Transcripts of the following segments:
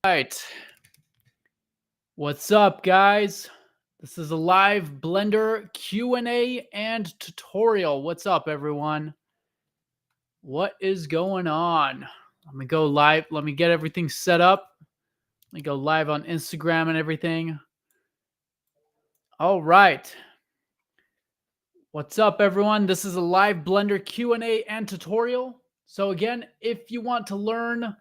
right. What's up, guys? This is a live Blender Q&A and tutorial. What's up, everyone? What is going on? Let me go live. Let me get everything set up. Let me go live on Instagram and everything. All right. What's up, everyone? This is a live Blender Q&A and tutorial. So again, if you want to learn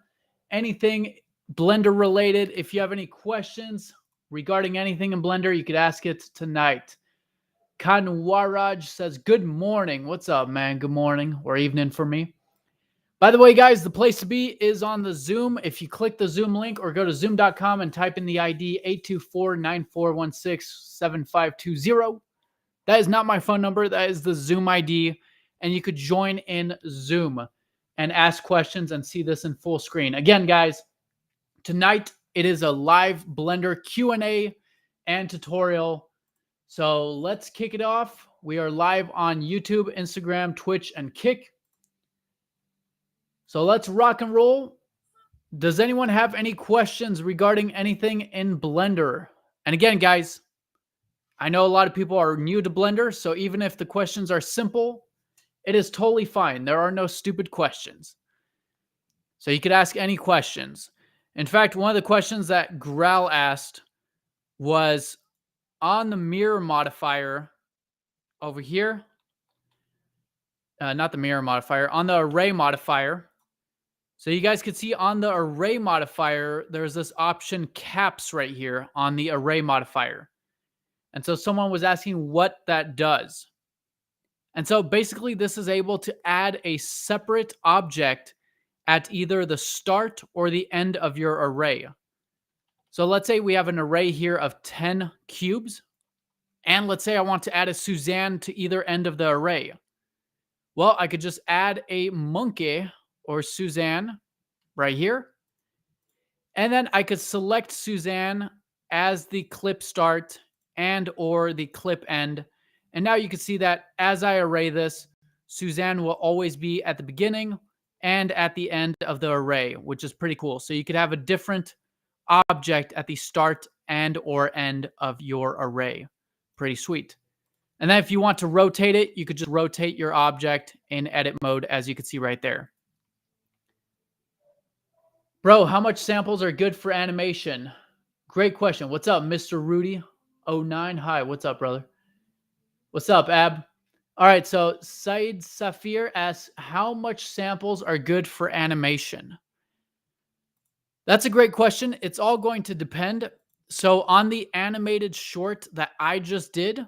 anything Blender related, if you have any questions regarding anything in Blender, you could ask it tonight. Kanwaraj says, good morning. What's up, man? Good morning or evening for me. By the way, guys, the place to be is on the Zoom. If you click the Zoom link or go to zoom.com and type in the ID 824-9416-7520. That is not my phone number. That is the Zoom ID. And you could join in Zoom and ask questions and see this in full screen. Again, guys, tonight it is a live Blender Q&A and tutorial. So let's kick it off. We are live on YouTube, Instagram, Twitch, and Kick. So let's rock and roll. Does anyone have any questions regarding anything in Blender? And again, guys, I know a lot of people are new to Blender, so even if the questions are simple, it is totally fine. There are no stupid questions. So you could ask any questions. In fact, one of the questions that Growl asked was on the mirror modifier over here. Not the mirror modifier, on the array modifier. So you guys could see on the array modifier, there's this option caps right here on the array modifier. And so someone was asking what that does. And so basically this is able to add a separate object at either the start or the end of your array. So let's say we have an array here of 10 cubes. And let's say I want to add a Suzanne to either end of the array. Well, I could just add a monkey or Suzanne right here. And then I could select Suzanne as the clip start and or the clip end. And now you can see that as I array this, Suzanne will always be at the beginning and at the end of the array, which is pretty cool. So you could have a different object at the start and or end of your array. Pretty sweet. And then if you want to rotate it, you could just rotate your object in edit mode, as you can see right there. Bro, how much samples are good for animation? Great question. What's up, Mr. Rudy09? Hi, what's up, brother? What's up, Ab? All right, so Said Safir asks, how much samples are good for animation? That's a great question. It's all going to depend. So on the animated short that I just did,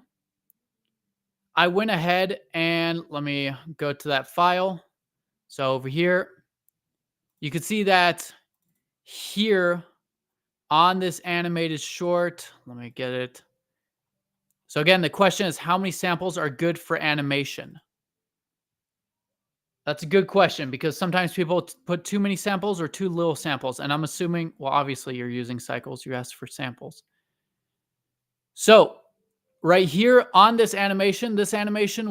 I went ahead and let me go to that file. So over here, you can see that here on this animated short, let me get it. So again, the question is how many samples are good for animation? That's a good question because sometimes people put too many samples or too little samples. And I'm assuming, well, obviously you're using cycles. You asked for samples. So right here on this animation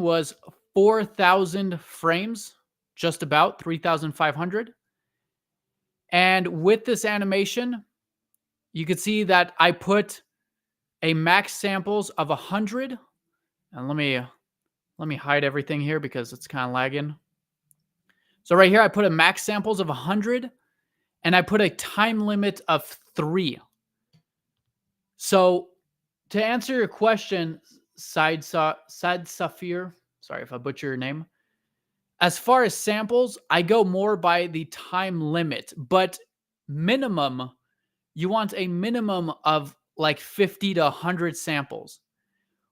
was 4,000 frames, just about 3,500. And with this animation, you could see that I put a max samples of 100. And let me hide everything here because it's kind of lagging. So right here, I put a max samples of 100 and I put a time limit of 3. So to answer your question, Said Safir, sorry if I butcher your name. As far as samples, I go more by the time limit, but minimum, you want a minimum of like 50 to 100 samples.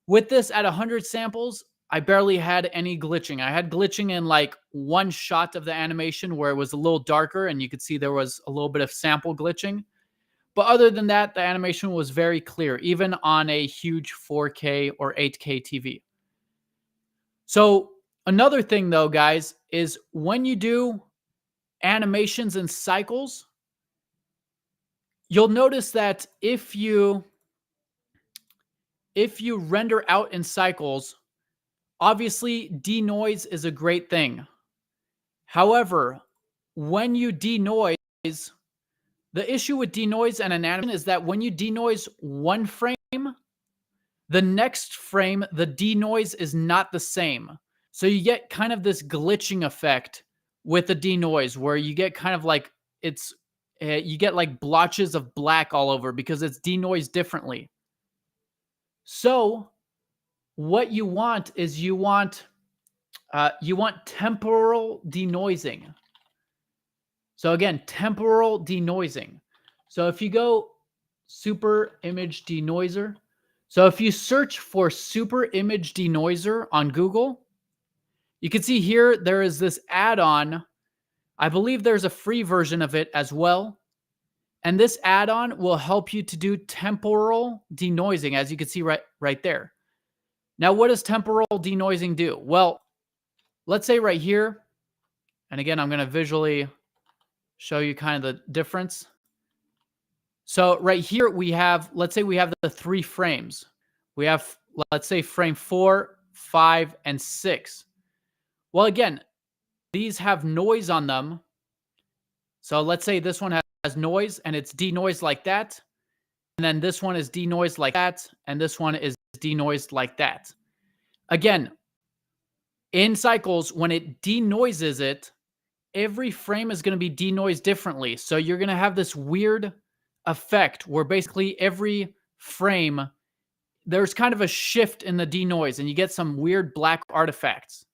With this at 100 samples, I barely had any glitching. I had glitching in like one shot of the animation where it was a little darker and you could see there was a little bit of sample glitching. But other than that, the animation was very clear, even on a huge 4K or 8K TV. So another thing though, guys, is when you do animations and cycles, you'll notice that if you render out in cycles, obviously denoise is a great thing. However, when you denoise, The issue with denoise and an animation is that when you denoise one frame, the next frame, the denoise is not the same. So you get kind of this glitching effect with the denoise where you get kind of like you get like blotches of black all over because it's denoised differently. So what you want is you want temporal denoising. So again, temporal denoising. So if you go super image denoiser, so if you search for super image denoiser on Google, you can see here there is this add-on. I believe there's a free version of it as well. And this add-on will help you to do temporal denoising, as you can see right there. Now, what does temporal denoising do? Well, let's say right here, and again, I'm going to visually show you kind of the difference. So right here we have, let's say we have the 3 frames. We have, let's say, frame 4, 5, and 6. Well, again, these have noise on them. So let's say this one has noise and it's denoised like that. And then this one is denoised like that. And this one is denoised like that. Again, in cycles, when it denoises it, every frame is going to be denoised differently. So you're going to have this weird effect where basically every frame, there's kind of a shift in the denoise and you get some weird black artifacts.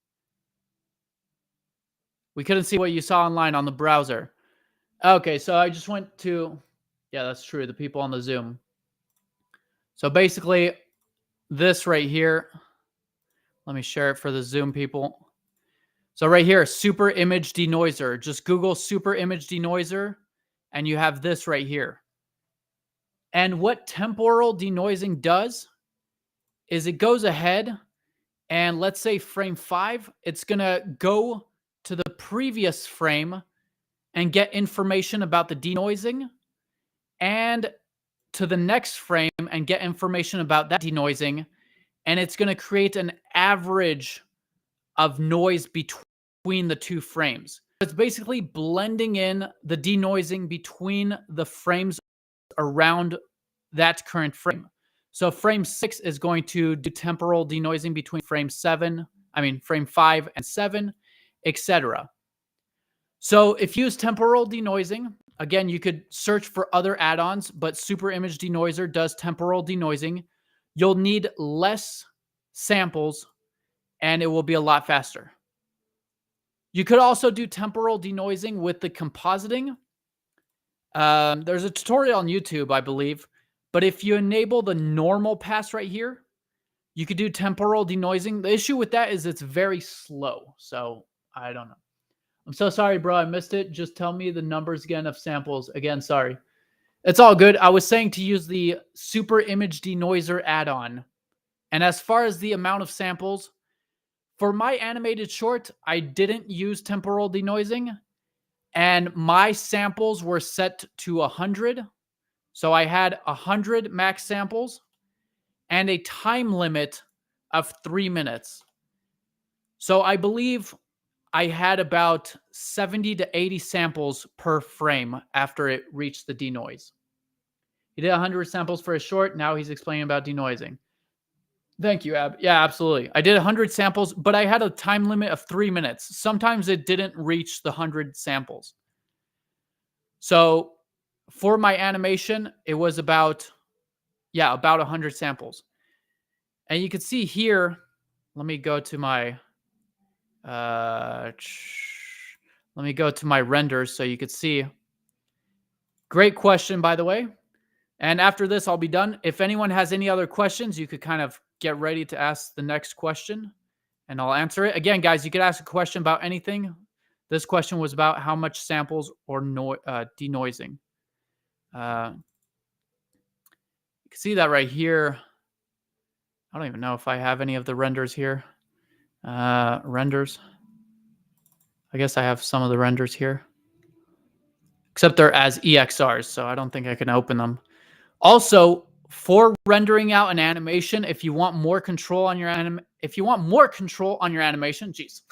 We couldn't see what you saw online on the browser. Okay, so I just went to, yeah, that's true, the people on the Zoom. So basically, this right here, let me share it for the Zoom people. So right here, super image denoiser. Just Google super image denoiser, and you have this right here. And what temporal denoising does is it goes ahead and let's say frame 5, it's going to go to the previous frame and get information about the denoising, and to the next frame and get information about that denoising, and it's going to create an average of noise between the 2 frames. It's basically blending in the denoising between the frames around that current frame. So frame 6 is going to do temporal denoising between frame 5 and 7, etc. So if you use temporal denoising, again, you could search for other add-ons, but Super Image Denoiser does temporal denoising. You'll need less samples, and it will be a lot faster. You could also do temporal denoising with the compositing. There's a tutorial on YouTube, I believe. But if you enable the normal pass right here, you could do temporal denoising. The issue with that is it's very slow. So I don't know. I'm so sorry, bro. I missed it. Just tell me the numbers again of samples. Again, sorry. It's all good. I was saying to use the Super Image Denoiser add-on. And as far as the amount of samples, for my animated short, I didn't use temporal denoising. And my samples were set to 100. So I had 100 max samples and a time limit of 3 minutes. So I believe I had about 70 to 80 samples per frame after it reached the denoise. He did 100 samples for a short. Now he's explaining about denoising. Thank you, Ab. Yeah, absolutely. I did 100 samples, but I had a time limit of 3 minutes. Sometimes it didn't reach the 100 samples. So for my animation, it was about 100 samples. And you can see here, let me go to my renders so you could see. Great question, by the way. And after this, I'll be done. If anyone has any other questions, you could kind of get ready to ask the next question and I'll answer it. Again, guys, you could ask a question about anything. This question was about how much samples or denoising. You can see that right here. I don't even know if I have any of the renders here. Renders. I guess I have some of the renders here. Except they're as EXRs, so I don't think I can open them. Also, for rendering out an animation, if you want more control on your animation, jeez,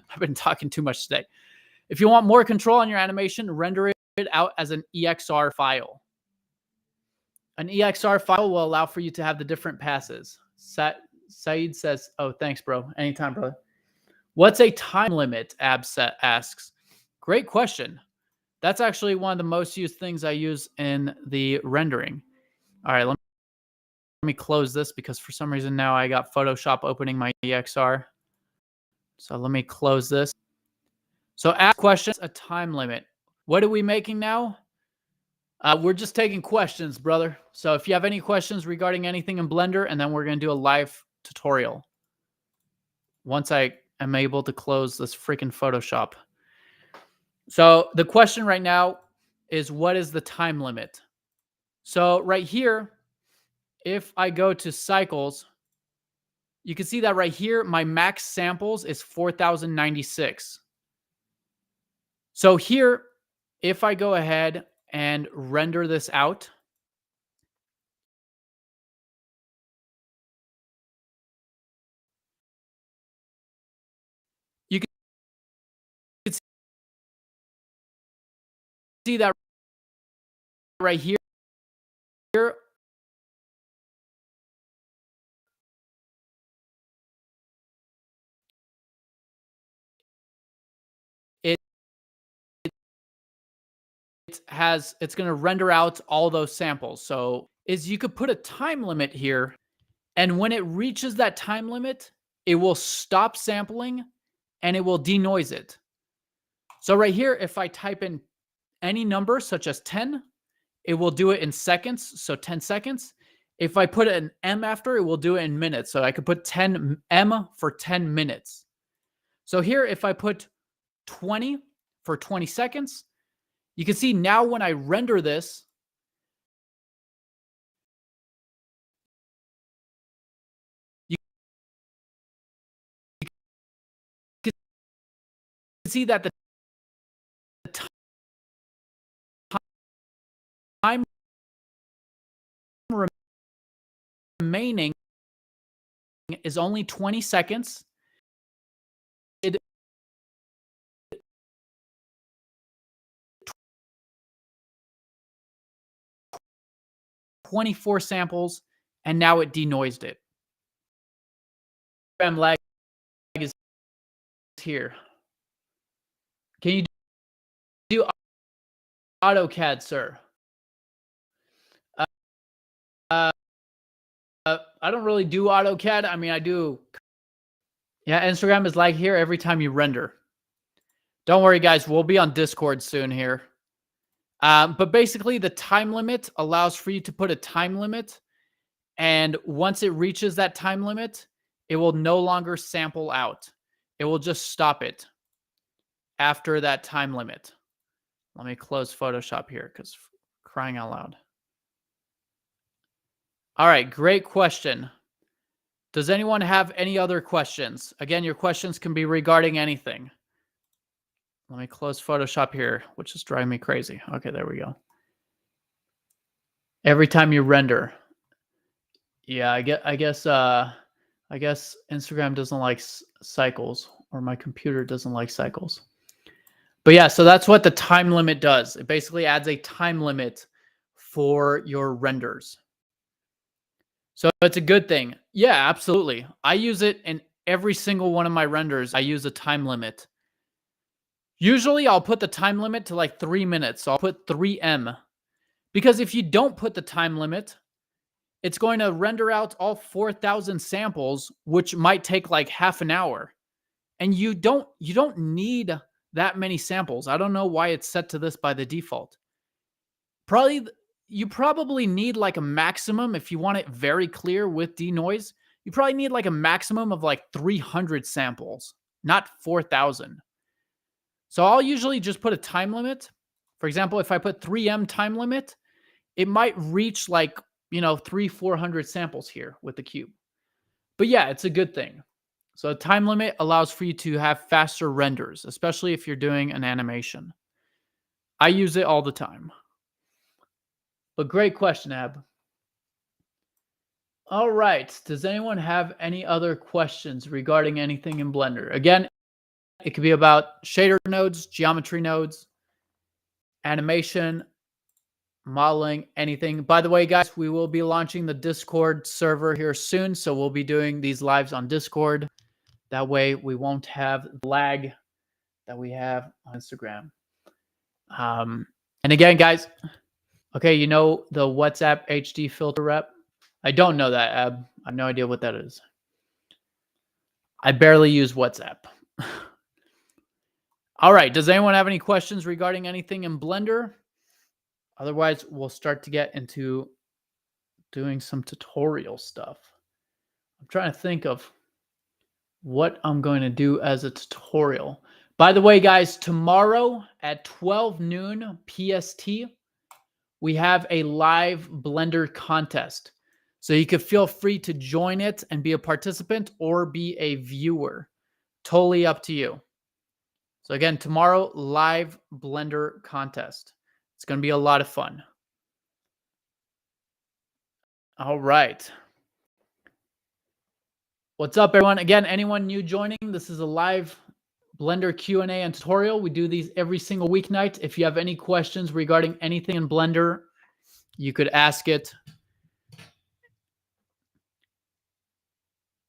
I've been talking too much today. If you want more control on your animation, render it it out as an EXR file. An EXR file will allow for you to have the different passes. Saeed says, oh, thanks, bro. Anytime, brother. What's a time limit? Abset asks. Great question. That's actually one of the most used things I use in the rendering. All right, let me close this because for some reason now I got Photoshop opening my EXR. So let me close this. So ask questions, a time limit. What are we making now? We're just taking questions, brother. So if you have any questions regarding anything in Blender, and then we're going to do a live tutorial once I am able to close this freaking Photoshop. So the question right now is, what is the time limit? So right here, if I go to cycles, you can see that right here, my max samples is 4,096. So here, if I go ahead and render this out, you can see that right here, it's going to render out all those samples. So you could put a time limit here, and when it reaches that time limit, it will stop sampling and it will denoise it. So right here, if I type in any number such as 10, it will do it in seconds, so 10 seconds. If I put an M after, it will do it in minutes. So I could put 10 M for 10 minutes. So here, if I put 20 for 20 seconds, you can see now when I render this, you can see that the time remaining is only 20 seconds. It 24 samples, and now it denoised it. Lag is here. Can you do AutoCAD, sir? I don't really do AutoCAD. I mean, I do. Yeah, Instagram is like here every time you render. Don't worry, guys. We'll be on Discord soon here. But basically, the time limit allows for you to put a time limit. And once it reaches that time limit, it will no longer sample out. It will just stop it after that time limit. Let me close Photoshop here because crying out loud. All right, great question. Does anyone have any other questions? Again, your questions can be regarding anything. Let me close Photoshop here, which is driving me crazy. Okay, there we go. Every time you render. Yeah, I guess Instagram doesn't like cycles, or my computer doesn't like cycles. But yeah, so that's what the time limit does. It basically adds a time limit for your renders. So it's a good thing. Yeah, absolutely. I use it in every single one of my renders. I use a time limit. Usually I'll put the time limit to like 3 minutes. So I'll put 3M. Because if you don't put the time limit, it's going to render out all 4,000 samples, which might take like half an hour. And you don't need that many samples. I don't know why it's set to this by the default. You probably need like a maximum, if you want it very clear with denoise, you probably need like a maximum of like 300 samples, not 4,000. So I'll usually just put a time limit. For example, if I put 3M time limit, it might reach like, 300-400 samples here with the cube. But yeah, it's a good thing. So a time limit allows for you to have faster renders, especially if you're doing an animation. I use it all the time. But great question, Ab. All right. Does anyone have any other questions regarding anything in Blender? Again, it could be about shader nodes, geometry nodes, animation, modeling, anything. By the way, guys, we will be launching the Discord server here soon. So we'll be doing these lives on Discord. That way we won't have the lag that we have on Instagram. And again, guys, okay, you know the WhatsApp HD filter rep? I don't know that, Ab. I have no idea what that is. I barely use WhatsApp. All right, does anyone have any questions regarding anything in Blender? Otherwise, we'll start to get into doing some tutorial stuff. I'm trying to think of what I'm going to do as a tutorial. By the way, guys, tomorrow at 12 noon PST, we have a live Blender contest. So you could feel free to join it and be a participant or be a viewer. Totally up to you. So again, tomorrow, live Blender contest. It's going to be a lot of fun. All right. What's up, everyone? Again, anyone new joining, this is a live Blender Q&A and tutorial. We do these every single weeknight. If you have any questions regarding anything in Blender, you could ask it.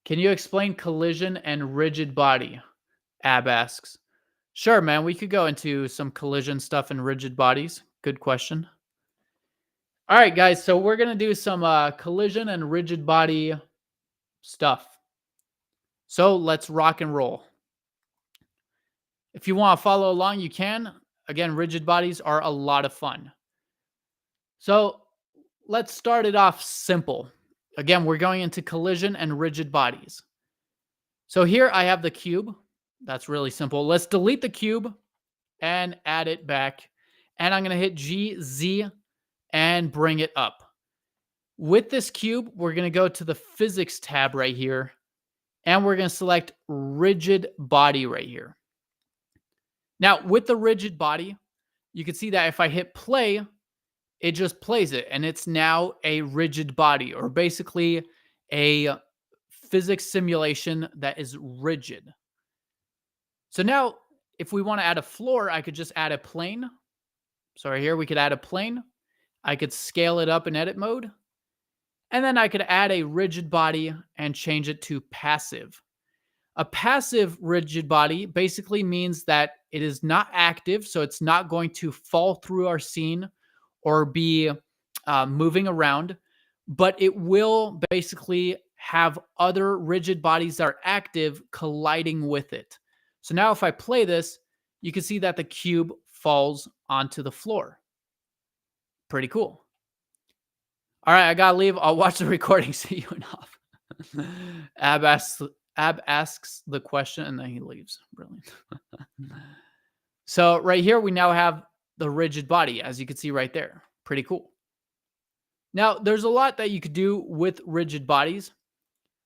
Can you explain collision and rigid body? Ab asks. Sure, man. We could go into some collision stuff and rigid bodies. Good question. All right, guys. So we're going to do some collision and rigid body stuff. So let's rock and roll. If you want to follow along, you can. Again, rigid bodies are a lot of fun. So let's start it off simple. Again, we're going into collision and rigid bodies. So here I have the cube. That's really simple. Let's delete the cube and add it back. And I'm going to hit G, Z, and bring it up. With this cube, we're going to go to the physics tab right here. And we're going to select rigid body right here. Now, with the rigid body, you can see that if I hit play, it just plays it. And it's now a rigid body, or basically a physics simulation that is rigid. So now, if we want to add a floor, I could just add a plane. So right here, we could add a plane. I could scale it up in edit mode. And then I could add a rigid body and change it to passive. A passive rigid body basically means that it is not active, so it's not going to fall through our scene or be moving around, but it will basically have other rigid bodies that are active colliding with it. So now if I play this, you can see that the cube falls onto the floor. Pretty cool. All right, I gotta leave. I'll watch the recording. See you enough. Ab asks the question and then he leaves. Brilliant. So right here, we now have the rigid body, as you can see right there. Pretty cool. Now, there's a lot that you could do with rigid bodies.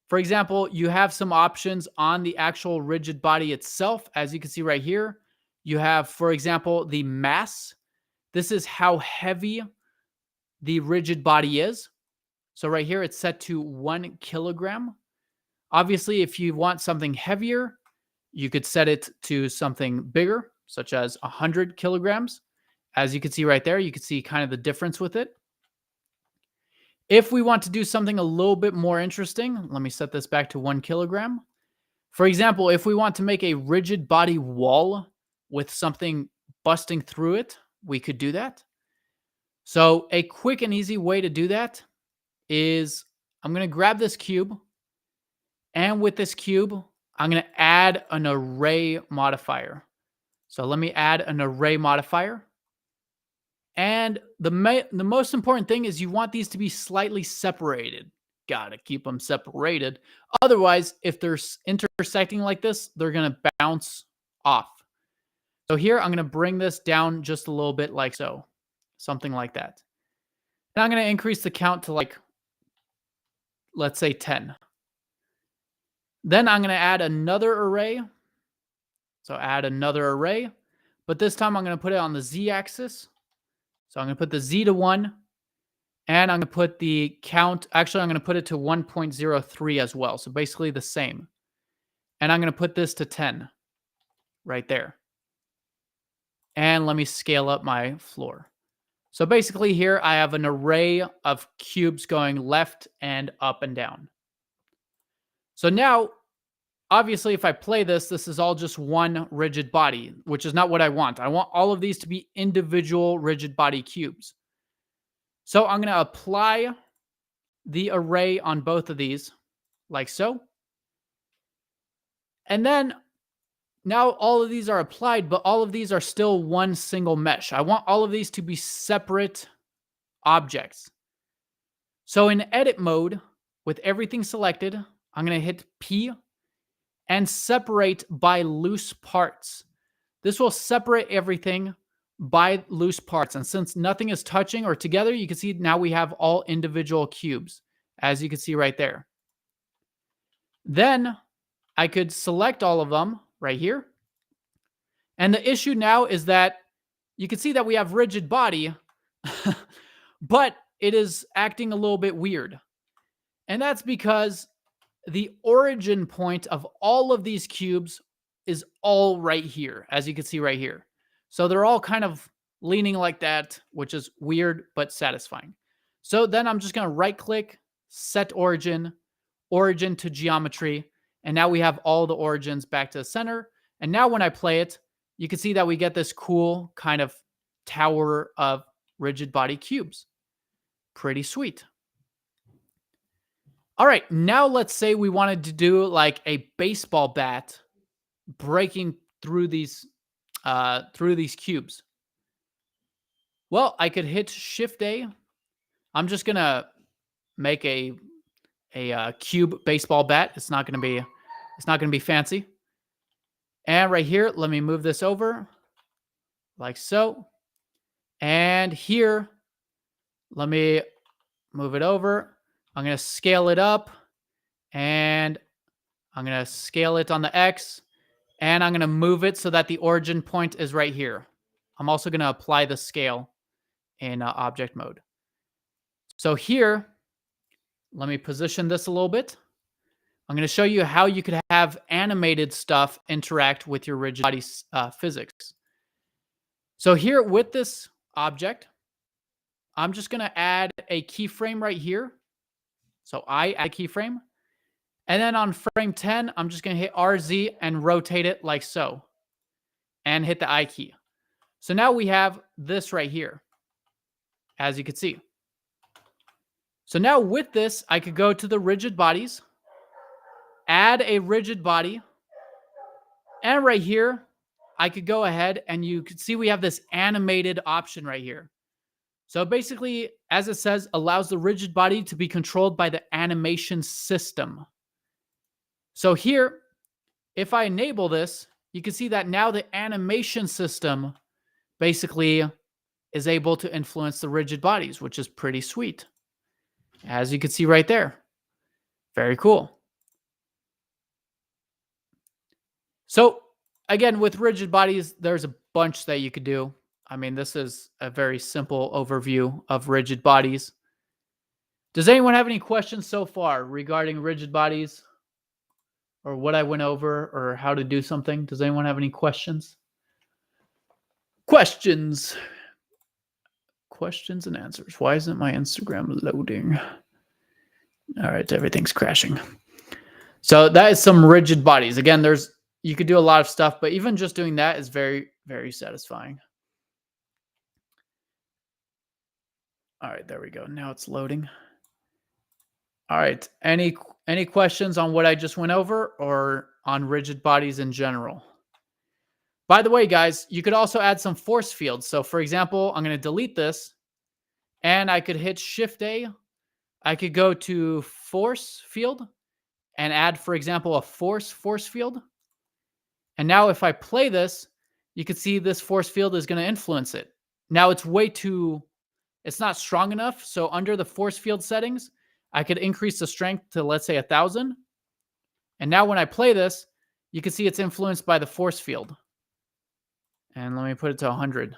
For example, you have some options on the actual rigid body itself. As you can see right here, you have, for example, the mass. This is how heavy the rigid body is. So right here, it's set to 1 kilogram. Obviously, if you want something heavier, you could set it to something bigger, such as 100 kilograms. As you can see right there, you can see kind of the difference with it. If we want to do something a little bit more interesting, let me set this back to 1 kilogram. For example, if we want to make a rigid body wall with something busting through it, we could do that. So a quick and easy way to do that is I'm going to grab this cube. And with this cube, I'm going to add an array modifier. So let me add an array modifier. And the most important thing is you want these to be slightly separated. Got to keep them separated. Otherwise, if they're intersecting like this, they're going to bounce off. So here, I'm going to bring this down just a little bit like so. Something like that. And I'm going to increase the count to like, let's say 10. Then I'm going to add another array. So add another array. But this time I'm going to put it on the z-axis. So I'm going to put the z to 1. And I'm going to put the count. Actually, I'm going to put it to 1.03 as well. So basically the same. And I'm going to put this to 10 right there. And let me scale up my floor. So basically here I have an array of cubes going left and up and down. So now, obviously, if I play this, this is all just one rigid body, which is not what I want. I want all of these to be individual rigid body cubes. So I'm going to apply the array on both of these like so. And then now all of these are applied, but all of these are still one single mesh. I want all of these to be separate objects. So in edit mode, with everything selected, I'm going to hit P and separate by loose parts. This will separate everything by loose parts. And since nothing is touching or together, you can see now we have all individual cubes, as you can see right there. Then I could select all of them right here. And the issue now is that you can see that we have rigid body, but it is acting a little bit weird. And that's because the origin point of all of these cubes is all right here, as you can see right here. So they're all kind of leaning like that, which is weird but satisfying. So then I'm just going to right click, set origin, origin to geometry. And now we have all the origins back to the center. And now when I play it, you can see that we get this cool kind of tower of rigid body cubes. Pretty sweet. All right, now let's say we wanted to do like a baseball bat breaking through these cubes. Well, I could hit Shift A. I'm just gonna make a cube baseball bat. It's not gonna be fancy. And right here, let me move this over like so. And here, let me move it over. I'm going to scale it up, and I'm going to scale it on the X, and I'm going to move it so that the origin point is right here. I'm also going to apply the scale in object mode. So here, let me position this a little bit. I'm going to show you how you could have animated stuff interact with your rigid body physics. So here with this object, I'm just going to add a keyframe right here. So I add a keyframe. And then on frame 10, I'm just going to hit RZ and rotate it like so. And hit the I key. So now we have this right here, as you can see. So now with this, I could go to the rigid bodies, add a rigid body. And right here, I could go ahead and you can see we have this animated option right here. So basically, as it says, allows the rigid body to be controlled by the animation system. So here, if I enable this, you can see that now the animation system basically is able to influence the rigid bodies, which is pretty sweet. As you can see right there. Very cool. So again, with rigid bodies, there's a bunch that you could do. I mean, this is a very simple overview of rigid bodies. Does anyone have any questions so far regarding rigid bodies or what I went over or how to do something? Does anyone have any questions? Questions. Questions and answers. Why isn't my Instagram loading? All right, everything's crashing. So that is some rigid bodies. Again, you could do a lot of stuff, but even just doing that is very, very satisfying. All right, there we go. Now it's loading. All right. Any questions on what I just went over or on rigid bodies in general? By the way, guys, you could also add some force fields. So for example, I'm going to delete this and I could hit Shift A. I could go to force field and add, for example, a force field. And now if I play this, you can see this force field is going to influence it. Now it's not strong enough. So under the force field settings, I could increase the strength to, let's say, 1,000. And now when I play this, you can see it's influenced by the force field. And let me put it to 100.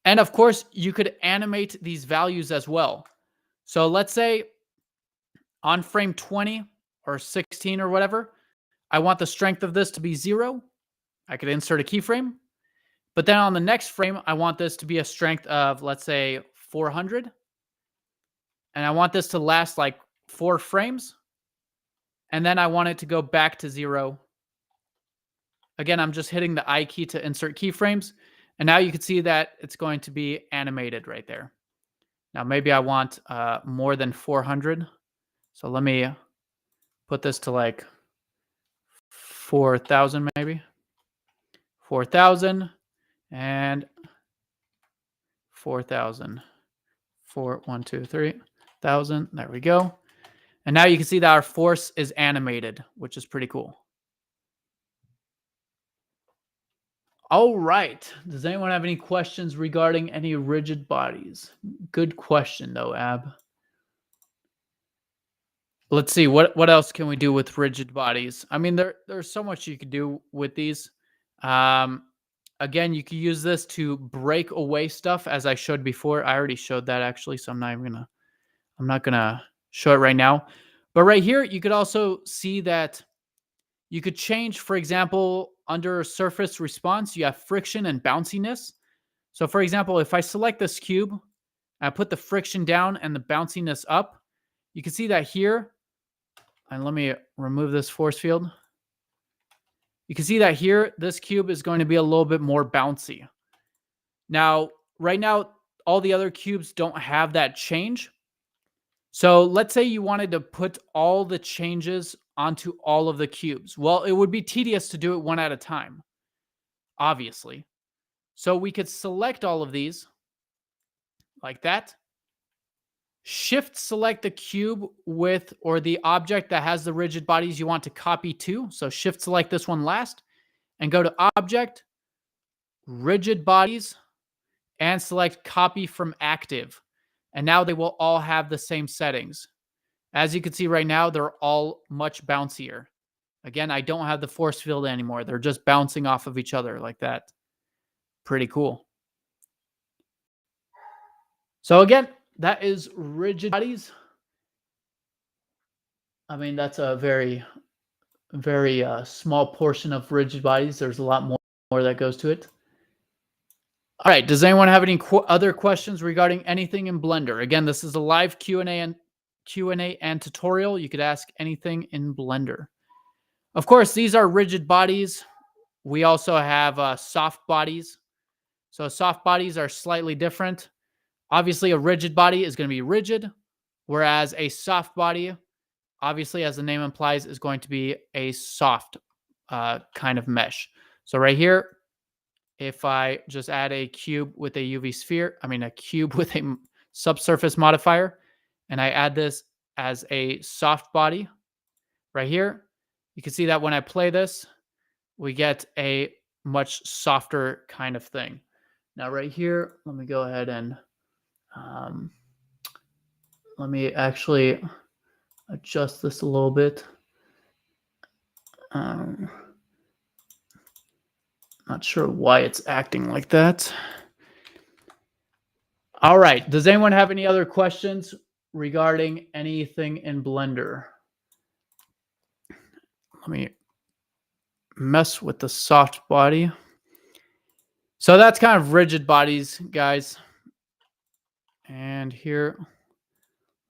And of course, you could animate these values as well. So let's say on frame 20 or 16 or whatever, I want the strength of this to be 0. I could insert a keyframe. But then on the next frame, I want this to be a strength of, let's say, 400. And I want this to last like 4 frames. And then I want it to go back to 0. Again, I'm just hitting the I key to insert keyframes. And now you can see that it's going to be animated right there. Now, maybe I want more than 400. So let me put this to like 4,000 maybe. 4,000 and 4,000. 4, 1, 2, 3,000. There we go. And now you can see that our force is animated, which is pretty cool. All right. Does anyone have any questions regarding any rigid bodies? Good question, though, Ab. Let's see. What else can we do with rigid bodies? I mean, there's so much you could do with these. Again, you could use this to break away stuff, as I showed before. I already showed that actually, so I'm not gonna show it right now. But right here, you could also see that you could change, for example, under surface response, you have friction and bounciness. So for example, if I select this cube, I put the friction down and the bounciness up, you can see that here, and let me remove this force field. You can see that here, this cube is going to be a little bit more bouncy. Now, right now, all the other cubes don't have that change. So let's say you wanted to put all the changes onto all of the cubes. Well, it would be tedious to do it one at a time, obviously. So we could select all of these like that. Shift select the cube with or the object that has the rigid bodies you want to copy to. So shift select this one last and go to object, rigid bodies, and select copy from active. And now they will all have the same settings. As you can see right now, they're all much bouncier. Again, I don't have the force field anymore. They're just bouncing off of each other like that. Pretty cool. So again, that is rigid bodies. I mean, that's a very, very small portion of rigid bodies. There's a lot more that goes to it. All right. Does anyone have any other questions regarding anything in Blender? Again, this is a live Q&A and tutorial. You could ask anything in Blender. Of course, these are rigid bodies. We also have soft bodies. So soft bodies are slightly different. Obviously, a rigid body is going to be rigid, whereas a soft body, obviously, as the name implies, is going to be a soft kind of mesh. So right here, if I just add a cube with a UV sphere, a cube with a subsurface modifier, and I add this as a soft body right here, you can see that when I play this, we get a much softer kind of thing. Now right here, let me go ahead and let me actually adjust this a little bit. Not sure why it's acting like that. All right. Does anyone have any other questions regarding anything in Blender? Let me mess with the soft body. So that's kind of rigid bodies, guys. And here,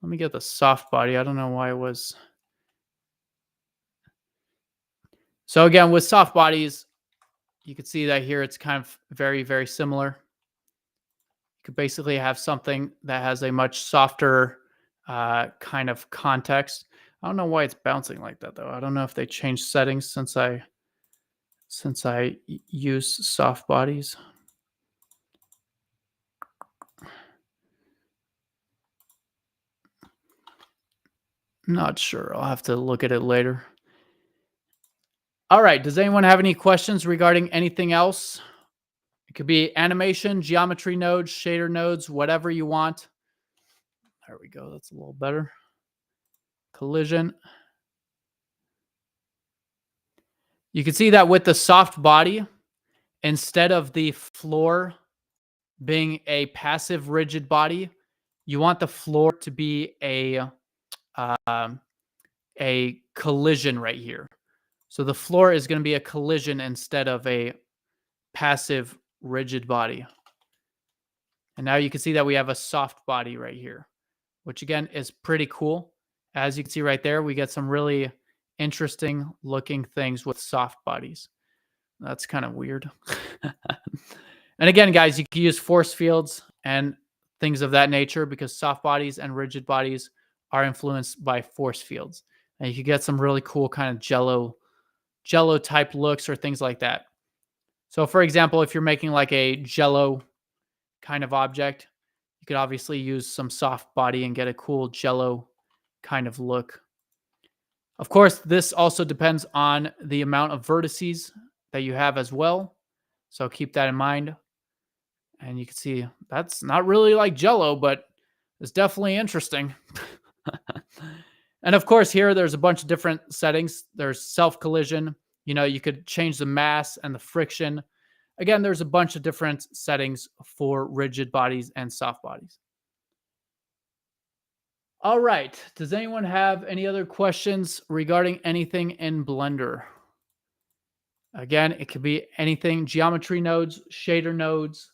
let me get the soft body. I don't know why it was. So again, with soft bodies, you can see that here it's kind of very, very similar. You could basically have something that has a much softer kind of context. I don't know why it's bouncing like that, though. I don't know if they changed settings since I use soft bodies. Not sure. I'll have to look at it later. All right. Does anyone have any questions regarding anything else? It could be animation, geometry nodes, shader nodes, whatever you want. There we go. That's a little better. Collision. You can see that with the soft body, instead of the floor being a passive rigid body, you want the floor to be a collision right here. So the floor is going to be a collision instead of a passive rigid body. And now you can see that we have a soft body right here, which again is pretty cool. As you can see right there, we get some really interesting looking things with soft bodies. That's kind of weird. And again, guys, you can use force fields and things of that nature because soft bodies and rigid bodies are influenced by force fields. And you can get some really cool kind of jello type looks or things like that. So for example, if you're making like a jello kind of object, you could obviously use some soft body and get a cool jello kind of look. Of course, this also depends on the amount of vertices that you have as well. So keep that in mind. And you can see that's not really like jello, but it's definitely interesting. And of course, here there's a bunch of different settings. There's self-collision. You could change the mass and the friction. Again, there's a bunch of different settings for rigid bodies and soft bodies. All right. Does anyone have any other questions regarding anything in Blender? Again, it could be anything: geometry nodes, shader nodes,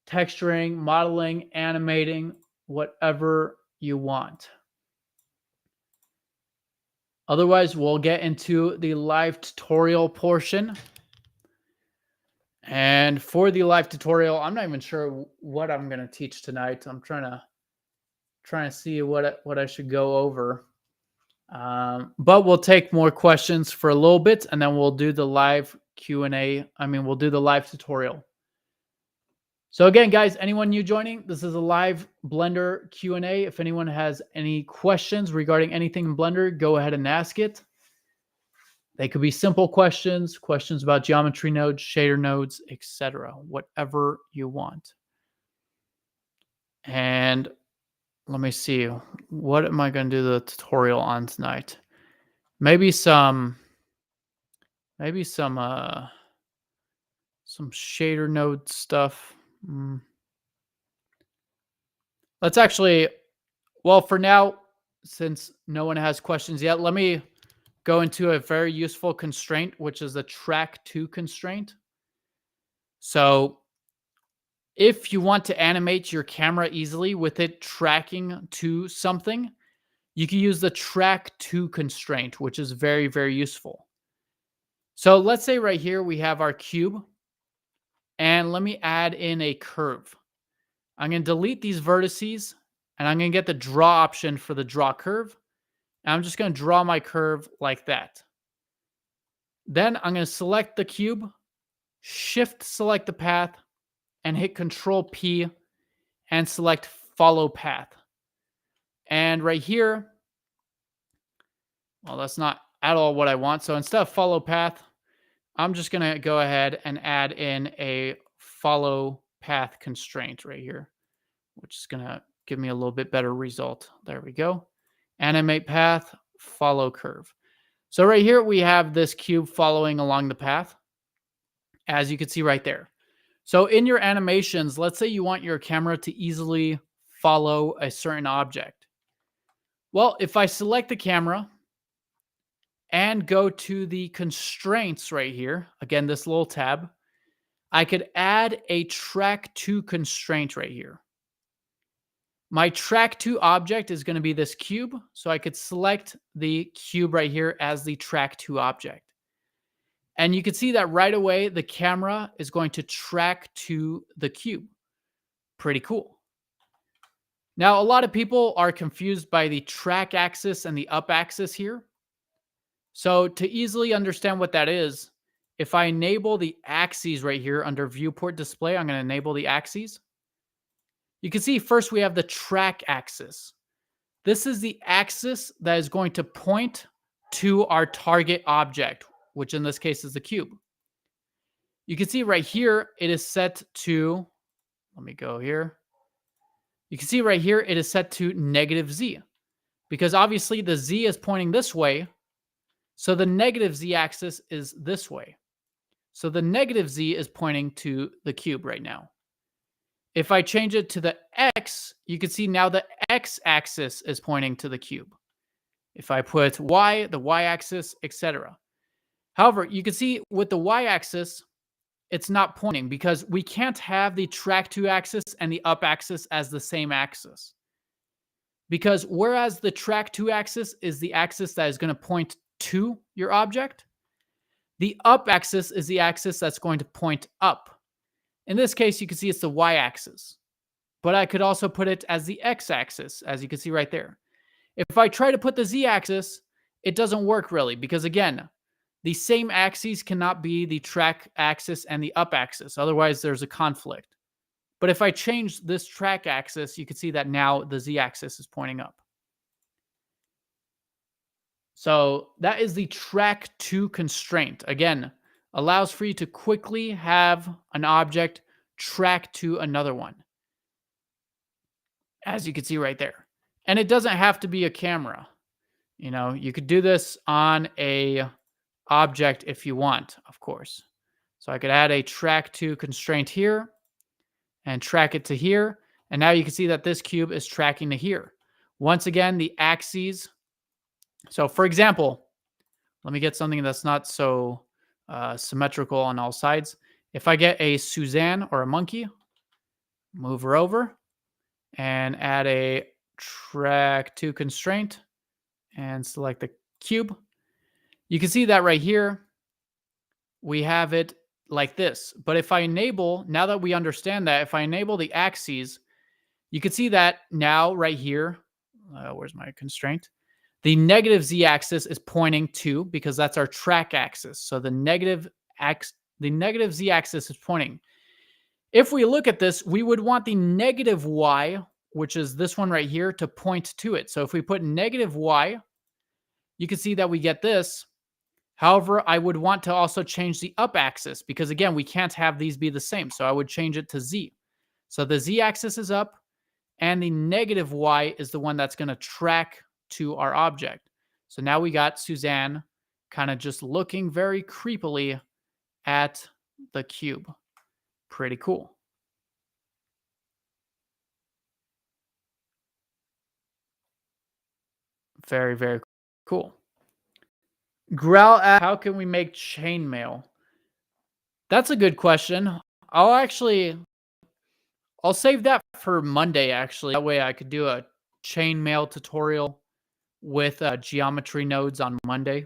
texturing, modeling, animating, whatever you want. Otherwise, we'll get into the live tutorial portion. And for the live tutorial, I'm not even sure what I'm going to teach tonight. I'm trying to see what I should go over. But we'll take more questions for a little bit, and then we'll do the live Q&A. We'll do the live tutorial. So again, guys, anyone new joining, this is a live Blender Q&A. If anyone has any questions regarding anything in Blender, go ahead and ask it. They could be simple questions, questions about geometry nodes, shader nodes, etc. Whatever you want. And let me see. What am I going to do the tutorial on tonight? Maybe some shader node stuff. Let's actually, well, for now, since no one has questions yet, let me go into a very useful constraint, which is the track to constraint. So if you want to animate your camera easily with it tracking to something, you can use the track to constraint, which is very, very useful. So let's say right here we have our cube, and let me add in a curve. I'm going to delete these vertices, and I'm going to get the draw option for the draw curve. And I'm just going to draw my curve like that. Then I'm going to select the cube, shift select the path, and hit Control P and select follow path. And right here, well, that's not at all what I want. So instead of follow path, I'm just going to go ahead and add in a follow path constraint right here, which is going to give me a little bit better result. There we go. Animate path, follow curve. So right here, we have this cube following along the path, as you can see right there. So in your animations, let's say you want your camera to easily follow a certain object. Well, if I select the camera and go to the constraints right here, again, this little tab, I could add a track to constraint right here. My track to object is going to be this cube. So I could select the cube right here as the track to object. And you can see that right away, the camera is going to track to the cube. Pretty cool. Now, a lot of people are confused by the track axis and the up axis here. So to easily understand what that is, if I enable the axes right here under viewport display, I'm going to enable the axes. You can see first we have the track axis. This is the axis that is going to point to our target object, which in this case is the cube. You can see right here, it is set to, let me go here. You can see right here, it is set to -z, because obviously the z is pointing this way. So the negative z axis is this way. So the negative z is pointing to the cube right now. If I change it to the x, you can see now the x axis is pointing to the cube. If I put y, the y axis, etc. However, you can see with the y axis, it's not pointing because we can't have the track to axis and the up axis as the same axis. Because whereas the track to axis is the axis that is going to point to your object, the up axis is the axis that's going to point up. In this case, you can see it's the y axis, but I could also put it as the x axis, as you can see right there. If I try to put the z axis, it doesn't work really because, again, the same axes cannot be the track axis and the up axis. Otherwise, there's a conflict. But if I change this track axis, you can see that now the z axis is pointing up. So that is the track to constraint. Again, allows for you to quickly have an object track to another one, as you can see right there. And it doesn't have to be a camera. You know, you could do this on a object if you want, of course. So I could add a track to constraint here and track it to here. And now you can see that this cube is tracking to here. Once again, the axes. So for example, let me get something that's not so symmetrical on all sides. If I get a Suzanne or a monkey, move her over and add a track to constraint and select the cube. You can see that right here, we have it like this. But if I enable, now that we understand that, if I enable the axes, you can see that now right here, where's my constraint? The negative z-axis is pointing to, because that's our track axis. So the negative z-axis is pointing. If we look at this, we would want the negative y, which is this one right here, to point to it. So if we put negative y, you can see that we get this. However, I would want to also change the up axis because, again, we can't have these be the same. So I would change it to z. So the z-axis is up, and the negative y is the one that's going to track to our object. So now we got Suzanne kind of just looking very creepily at the cube. Pretty cool. Very, very cool. Growl asks, how can we make chainmail? That's a good question. I'll save that for Monday, actually. That way I could do a chainmail tutorial with geometry nodes on Monday.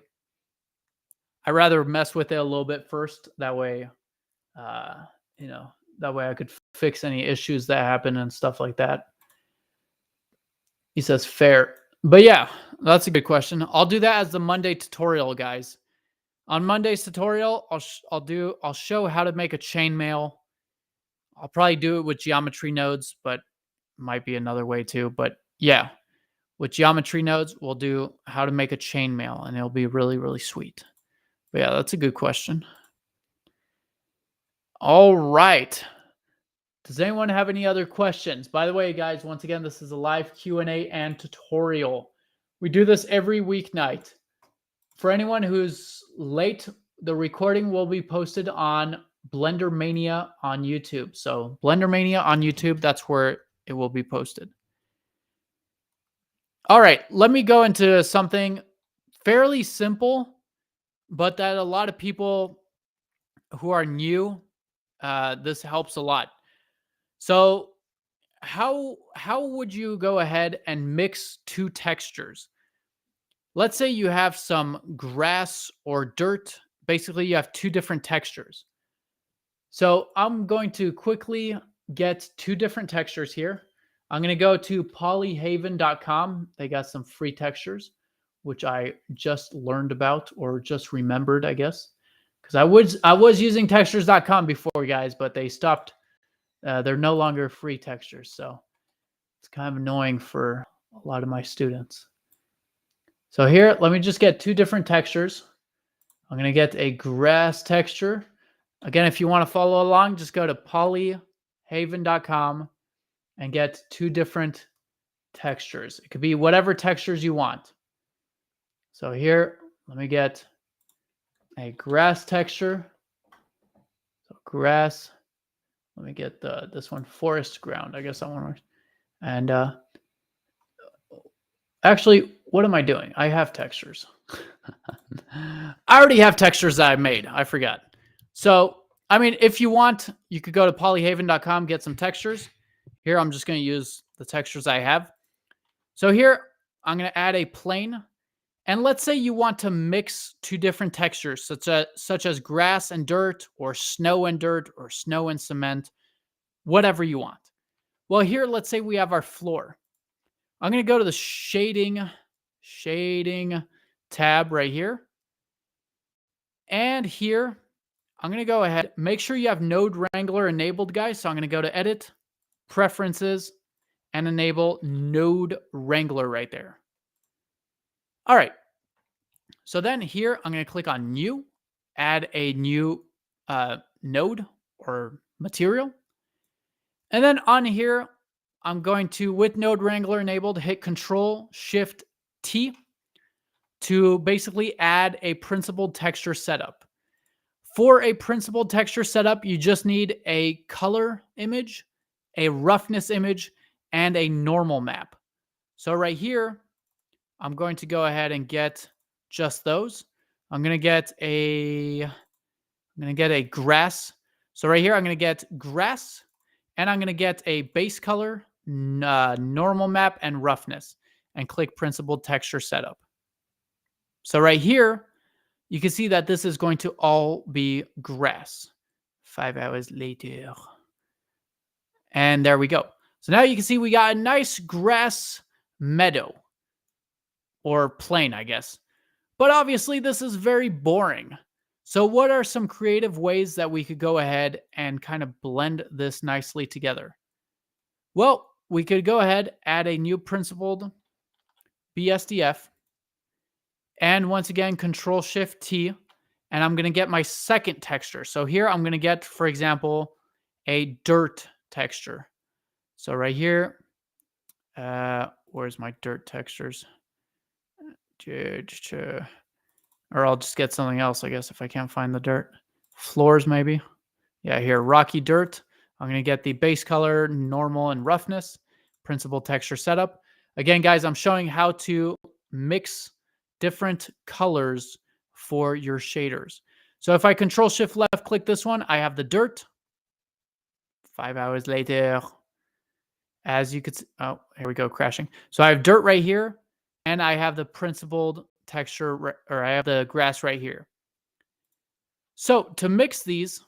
I'd rather mess with it a little bit first. That way, that way I could fix any issues that happen and stuff like that. He says fair. But yeah, that's a good question. I'll do that as the Monday tutorial, guys. On Monday's tutorial, I'll show how to make a chainmail. I'll probably do it with geometry nodes, but might be another way too. But yeah, with geometry nodes, we'll do how to make a chainmail, and it'll be really, really sweet. But yeah, that's a good question. All right. Does anyone have any other questions? By the way, guys, once again, this is a live Q&A and tutorial. We do this every weeknight. For anyone who's late, the recording will be posted on Blender Mania on YouTube. So Blender Mania on YouTube, that's where it will be posted. All right, let me go into something fairly simple, but that a lot of people who are new, this helps a lot. So how would you go ahead and mix two textures? Let's say you have some grass or dirt. Basically, you have two different textures. So I'm going to quickly get two different textures here. I'm going to go to polyhaven.com. They got some free textures, which I just learned about or just remembered, I guess. Because I was using textures.com before, guys, but they stopped. They're no longer free textures. So it's kind of annoying for a lot of my students. So here, let me just get two different textures. I'm going to get a grass texture. Again, if you want to follow along, just go to polyhaven.com and get two different textures. It could be whatever textures you want. So here, let me get a grass texture. So grass. Let me get this one, forest ground. I guess that one works. And actually, what am I doing? I have textures. I already have textures that I made. I forgot. So I mean, if you want, you could go to polyhaven.com, get some textures. Here, I'm just going to use the textures I have. So here, I'm going to add a plane. And let's say you want to mix two different textures, such as grass and dirt, or snow and dirt, or snow and cement, whatever you want. Well, here, let's say we have our floor. I'm going to go to the shading tab right here. And here, I'm going to go ahead. Make sure you have Node Wrangler enabled, guys. So I'm going to go to Edit, Preferences, and enable Node Wrangler right there. All right. So then here, I'm going to click on New, add a new node or material. And then on here, I'm going to, with Node Wrangler enabled, hit Control-Shift-T to basically add a principled texture setup. For a principled texture setup, you just need a color image, a roughness image, and a normal map. So right here, I'm going to go ahead and get just those. I'm going to get a grass. So right here, I'm going to get grass, and I'm going to get a base color, normal map, and roughness, and click Principled Texture Setup. So right here, you can see that this is going to all be grass. 5 hours later. And there we go. So now you can see we got a nice grass meadow. Or plain, I guess. But obviously, this is very boring. So what are some creative ways that we could go ahead and kind of blend this nicely together? Well, we could go ahead, add a new principled BSDF. And once again, Control-Shift-T. And I'm going to get my second texture. So here I'm going to get, for example, a dirt texture. So right here, where's my dirt textures? Or I'll just get something else, I guess, if I can't find the dirt. Floors, maybe. Yeah, here, rocky dirt. I'm going to get the base color, normal, and roughness. Principled texture setup. Again, guys, I'm showing how to mix different colors for your shaders. So if I Control-Shift-Left click this one, I have the dirt. 5 hours later. As you could see, oh, here we go, crashing. So I have dirt right here, and I have the principled texture, or I have the grass right here. So to mix these,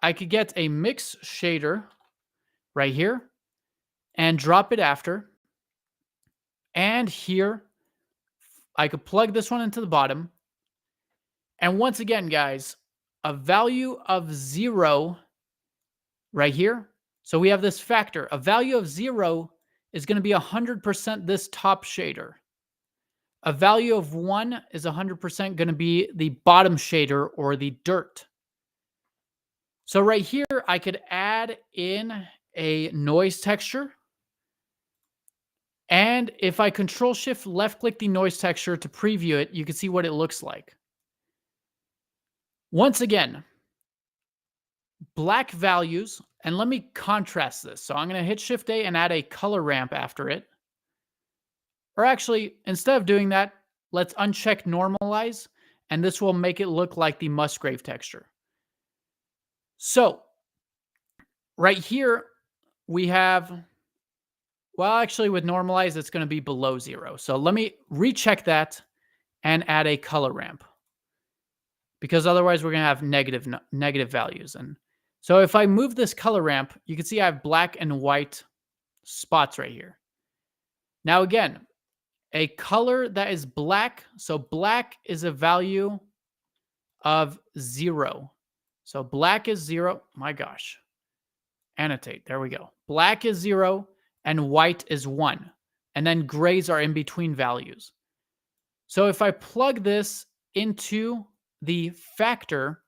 I could get a mix shader right here and drop it after. And here, I could plug this one into the bottom. And once again, guys, a value of 0 right here. So we have this factor. A value of 0 is going to be 100% this top shader. A value of 1 is 100% going to be the bottom shader or the dirt. So right here, I could add in a noise texture. And if I Control-Shift-Left click the noise texture to preview it, you can see what it looks like. Once again, black values, and let me contrast this. So I'm going to hit Shift-A and add a color ramp after it. Or actually, instead of doing that, let's uncheck normalize, and this will make it look like the Musgrave texture. So right here, we have, well, actually with normalize, it's going to be below 0. So let me recheck that and add a color ramp, because otherwise we're going to have negative values. And so if I move this color ramp, you can see I have black and white spots right here. Now again, a color that is black. So black is a value of 0. So black is 0. My gosh. Annotate. There we go. Black is 0 and white is 1. And then grays are in between values. So if I plug this into the factor,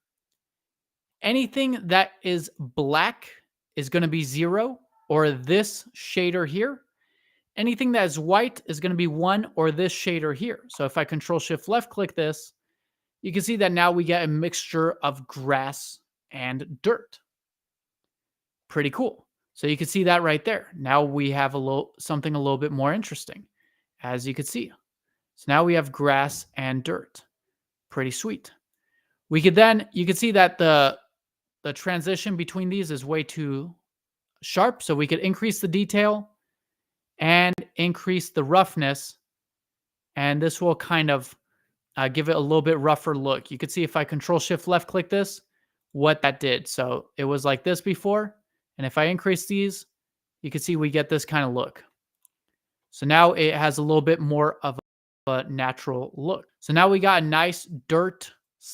anything that is black is going to be 0, or this shader here. Anything that is white is going to be 1, or this shader here. So if I Control-Shift-Left click this, you can see that now we get a mixture of grass and dirt. Pretty cool. So you can see that right there. Now we have something a little bit more interesting, as you can see. So now we have grass and dirt. Pretty sweet. We could then, you can see that the the transition between these is way too sharp. So we could increase the detail and increase the roughness. And this will kind of give it a little bit rougher look. You could see if I control shift left click this, what that did. So it was like this before. And if I increase these, you can see we get this kind of look. So now it has a little bit more of a natural look. So now we got a nice dirt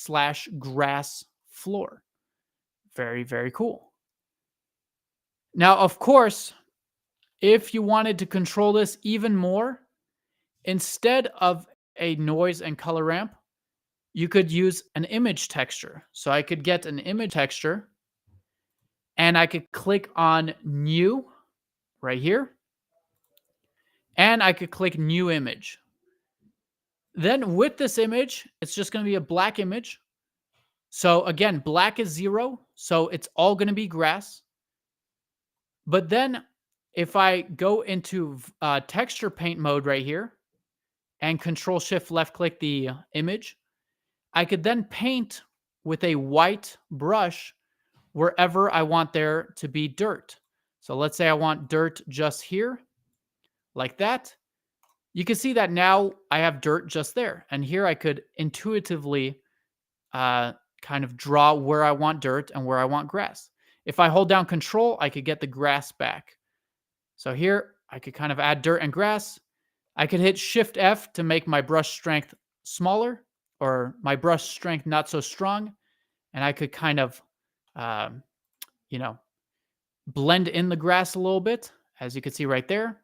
/ grass floor. Very, very cool. Now, of course, if you wanted to control this even more, instead of a noise and color ramp, you could use an image texture. So I could get an image texture and I could click on new right here. And I could click new image. Then with this image, it's just going to be a black image. So again, black is 0. So it's all going to be grass. But then if I go into texture paint mode right here and control shift left click the image, I could then paint with a white brush wherever I want there to be dirt. So let's say I want dirt just here, like that. You can see that now I have dirt just there. And here I could intuitively kind of draw where I want dirt and where I want grass. If I hold down control, I could get the grass back. So here I could kind of add dirt and grass. I could hit shift F to make my brush strength smaller or my brush strength not so strong. And I could kind of, blend in the grass a little bit, as you can see right there.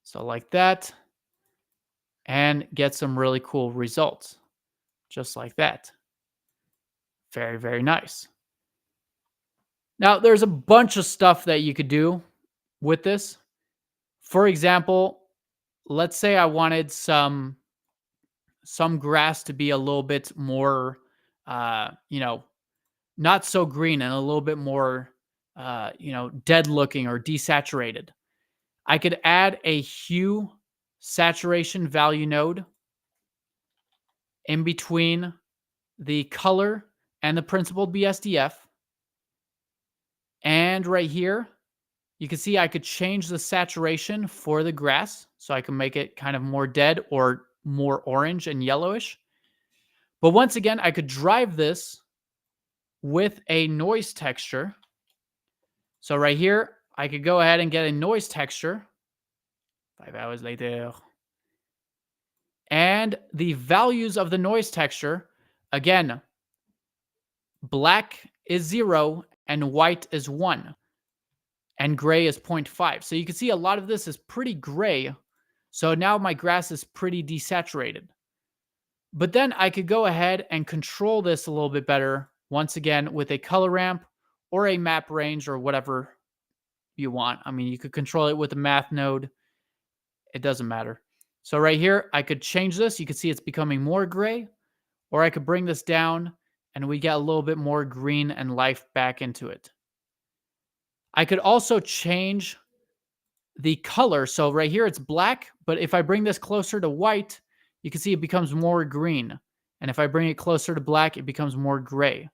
So like that. And get some really cool results. Just like that. Very, very nice. Now, there's a bunch of stuff that you could do with this. For example, let's say I wanted some grass to be a little bit more, not so green and a little bit more, dead looking or desaturated. I could add a hue saturation value node in between the color and the principled BSDF. And right here, you can see I could change the saturation for the grass. So I can make it kind of more dead or more orange and yellowish. But once again, I could drive this with a noise texture. So right here, I could go ahead and get a noise texture. 5 hours later. And the values of the noise texture, again, black is 0 and white is 1. And gray is 0.5. So you can see a lot of this is pretty gray. So now my grass is pretty desaturated. But then I could go ahead and control this a little bit better, once again, with a color ramp or a map range or whatever you want. I mean, you could control it with a math node. It doesn't matter. So right here, I could change this. You can see it's becoming more gray. Or I could bring this down and we get a little bit more green and life back into it. I could also change the color. So right here, it's black. But if I bring this closer to white, you can see it becomes more green. And if I bring it closer to black, it becomes more gray.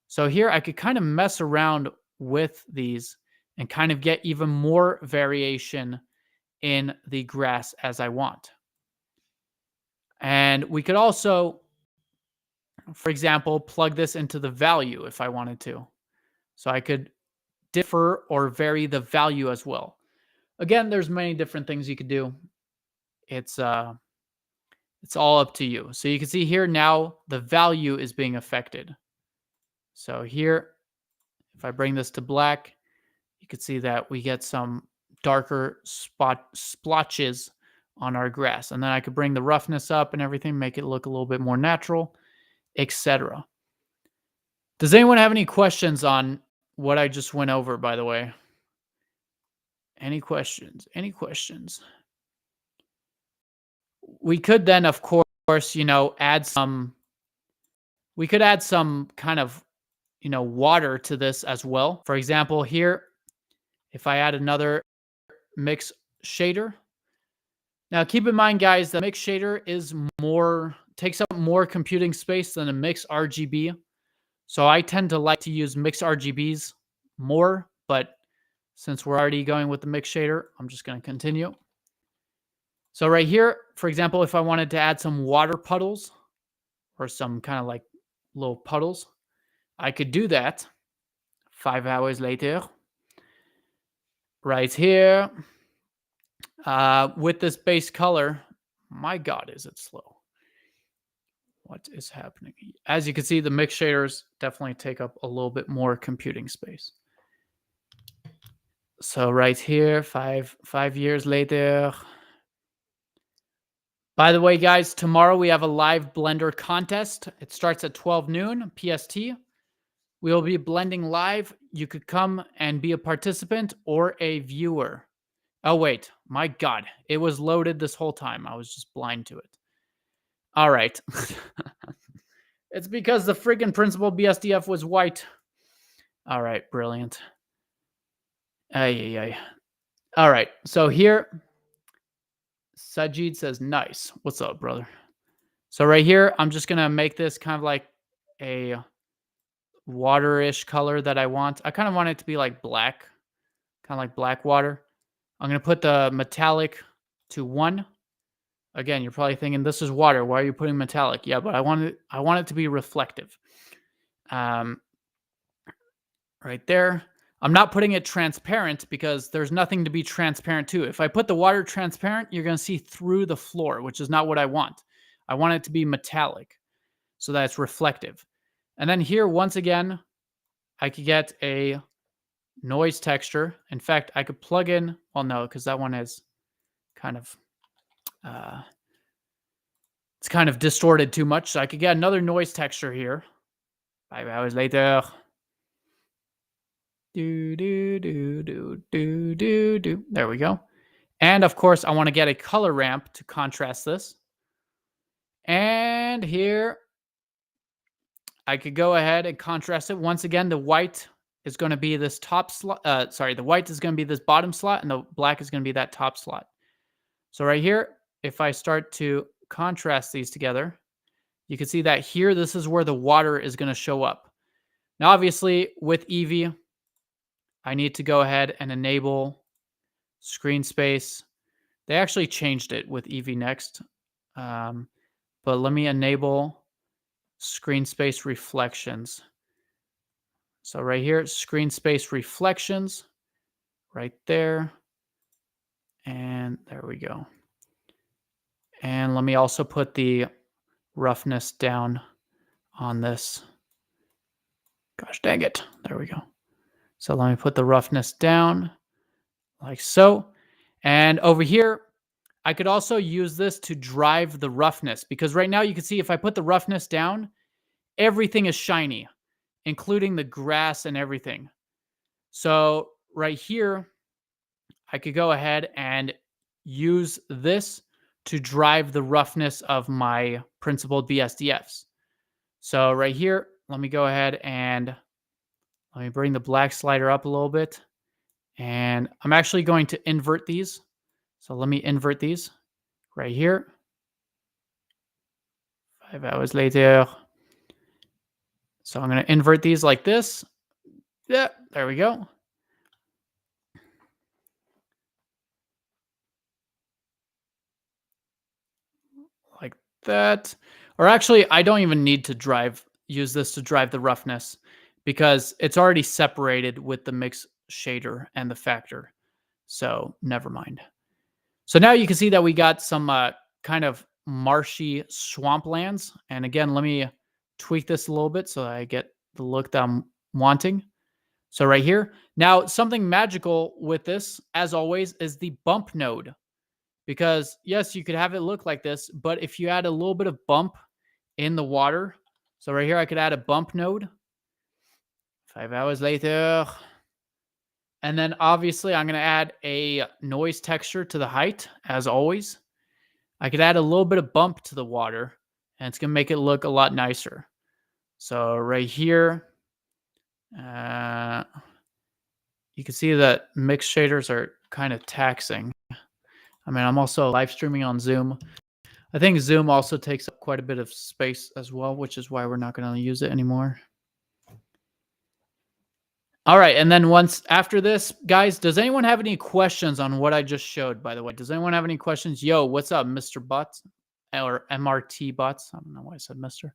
So here I could kind of mess around with these and kind of get even more variation in the grass as I want. And we could also, for example, plug this into the value if I wanted to. So I could differ or vary the value as well. Again, there's many different things you could do. It's all up to you. So you can see here now the value is being affected. So here, if I bring this to black, you can see that we get some darker splotches on our grass. And then I could bring the roughness up and everything, make it look a little bit more natural, etc. Does anyone have any questions on what I just went over, by the way? Any questions? Any questions? We could then, of course, add some, we could add some kind of, water to this as well. For example, here, if I add another mix shader. Now, keep in mind, guys, that mix shader is takes up more computing space than a mix RGB. So I tend to like to use mix RGBs more, but since we're already going with the mix shader, I'm just going to continue. So right here, for example, if I wanted to add some water puddles or some kind of like little puddles, I could do that 5 hours later. Right here, with this base color. My God, is it slow? What is happening? As you can see, the mix shaders definitely take up a little bit more computing space. So right here, five years later. By the way, guys, tomorrow we have a live Blender contest. It starts at 12 noon PST. We will be blending live. You could come and be a participant or a viewer. Oh, wait. My God. It was loaded this whole time. I was just blind to it. All right. It's because the friggin' principal BSDF was white. All right. Brilliant. Ay. All right. So here, Sajid says, nice. What's up, brother? So right here, I'm just going to make this kind of like a water-ish color that I want. I kind of want it to be like black, kind of like black water. I'm going to put the metallic to 1. Again, you're probably thinking this is water. Why are you putting metallic? Yeah, but I want it to be reflective. Right there. I'm not putting it transparent because there's nothing to be transparent to. If I put the water transparent, you're going to see through the floor, which is not what I want. I want it to be metallic so that it's reflective. And then here, once again, I could get a noise texture. In fact, I could plug in, well, no, because that one is kind of, it's kind of distorted too much. So I could get another noise texture here. 5 hours later. There we go. And of course, I want to get a color ramp to contrast this. And here, I could go ahead and contrast it. Once again, the white is going to be this top slot. The white is going to be this bottom slot, and the black is going to be that top slot. So right here, if I start to contrast these together, you can see that here, this is where the water is going to show up. Now, obviously, with Eevee, I need to go ahead and enable screen space. They actually changed it with Eevee Next. But let me enable screen space reflections. So right here, screen space reflections, right there. And there we go. And let me also put the roughness down on this. Gosh dang it. There we go. So let me put the roughness down like so. And over here, I could also use this to drive the roughness because right now you can see if I put the roughness down, everything is shiny, including the grass and everything. So right here, I could go ahead and use this to drive the roughness of my principled BSDFs. So right here, let me go ahead and let me bring the black slider up a little bit. And I'm actually going to invert these. So let me invert these right here. 5 hours later. So I'm going to invert these like this. Yeah, there we go. Like that. Or actually, I don't even need to use this to drive the roughness because it's already separated with the mix shader and the factor. So never mind. So now you can see that we got some kind of marshy swamplands. And again, let me tweak this a little bit so I get the look that I'm wanting. So right here. Now, something magical with this, as always, is the bump node. Because yes, you could have it look like this, but if you add a little bit of bump in the water, so right here, I could add a bump node. 5 hours later. And then obviously I'm going to add a noise texture to the height, as always. I could add a little bit of bump to the water, and it's going to make it look a lot nicer. So right here, you can see that mix shaders are kind of taxing. I mean, I'm also live streaming on Zoom. I think Zoom also takes up quite a bit of space as well, which is why we're not going to use it anymore. All right, and then once after this, guys, does anyone have any questions on what I just showed, by the way? Does anyone have any questions? Yo, what's up, Mr. Butts? Or MRT Butts? I don't know why I said Mr.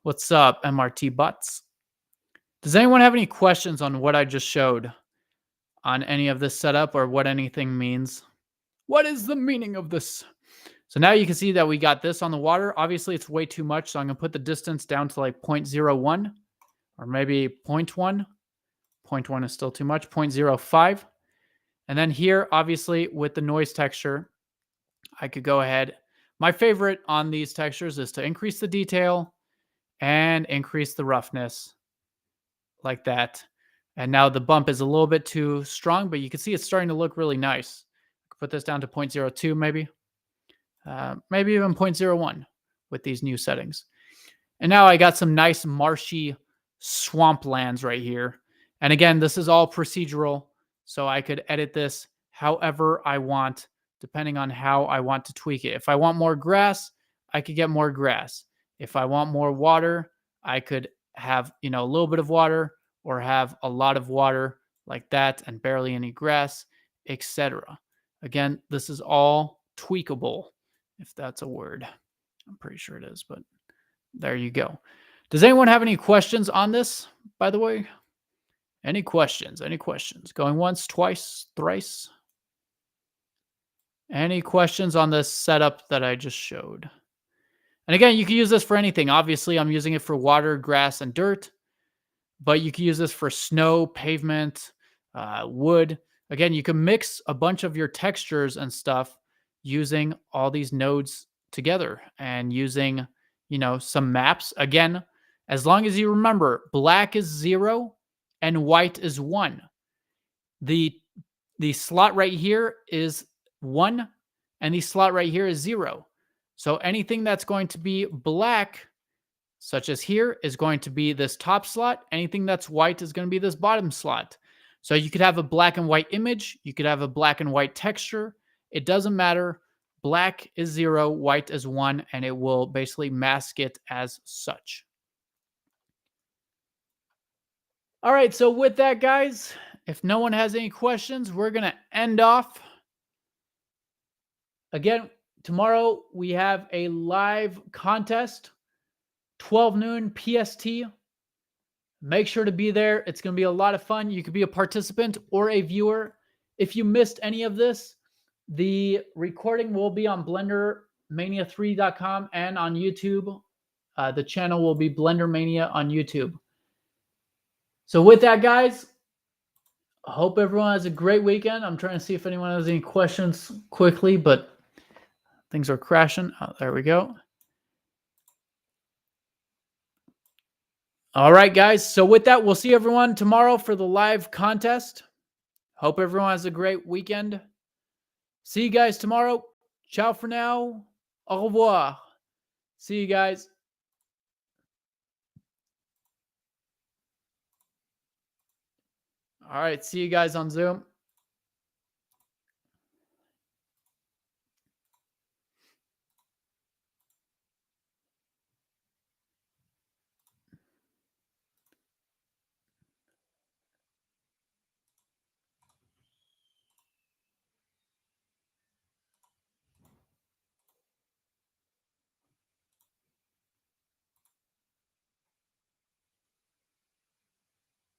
What's up, MRT Butts? Does anyone have any questions on what I just showed on any of this setup or what anything means? What is the meaning of this? So now you can see that we got this on the water. Obviously, it's way too much, so I'm going to put the distance down to like 0.01 or maybe 0.1. 0.1 is still too much, 0.05. And then here, obviously, with the noise texture, I could go ahead. My favorite on these textures is to increase the detail and increase the roughness like that. And now the bump is a little bit too strong, but you can see it's starting to look really nice. Put this down to 0.02 maybe. Maybe even 0.01 with these new settings. And now I got some nice marshy swamplands right here. And again, this is all procedural, so I could edit this however I want, depending on how I want to tweak it. If I want more grass, I could get more grass. If I want more water, I could have, a little bit of water or have a lot of water like that and barely any grass, etc. Again, this is all tweakable, if that's a word. I'm pretty sure it is, but there you go. Does anyone have any questions on this, by the way? Any questions? Any questions? Going once, twice, thrice? Any questions on this setup that I just showed? And again, you can use this for anything. Obviously, I'm using it for water, grass, and dirt, but you can use this for snow, pavement, wood. Again, you can mix a bunch of your textures and stuff using all these nodes together and using, some maps. Again, as long as you remember, black is 0 and white is 1. The slot right here is 1 and the slot right here is 0. So anything that's going to be black, such as here, is going to be this top slot. Anything that's white is going to be this bottom slot. So you could have a black and white image. You could have a black and white texture. It doesn't matter. Black is 0, white is 1, and it will basically mask it as such. All right, so with that, guys, if no one has any questions, we're going to end off. Again, tomorrow we have a live contest, 12 noon PST. Make sure to be there. It's going to be a lot of fun. You could be a participant or a viewer. If you missed any of this, the recording will be on BlenderMania3.com and on YouTube. The channel will be Blender Mania on YouTube. So with that, guys, I hope everyone has a great weekend. I'm trying to see if anyone has any questions quickly, but things are crashing. Oh, there we go. All right, guys. So with that, we'll see everyone tomorrow for the live contest. Hope everyone has a great weekend. See you guys tomorrow. Ciao for now. Au revoir. See you guys. All right. See you guys on Zoom.